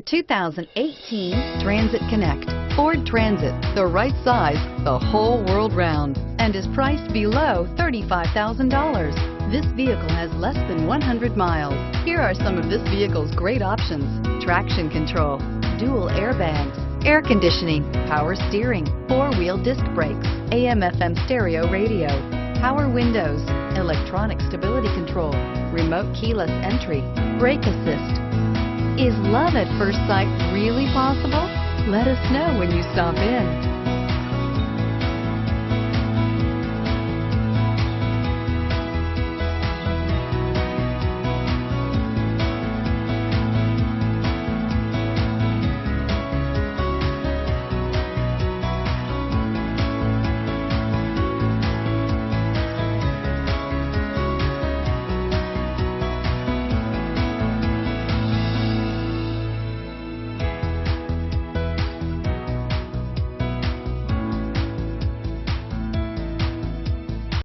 2018 Transit Connect. Ford Transit, the right size the whole world round, and is priced below $35,000. This vehicle has less than 100 miles. Here are some of this vehicle's great options: traction control, dual airbags, air conditioning, power steering, four-wheel disc brakes, AM/FM stereo radio, power windows, electronic stability control, remote keyless entry, brake assist. Is love at first sight really possible? Let us know when you stop in.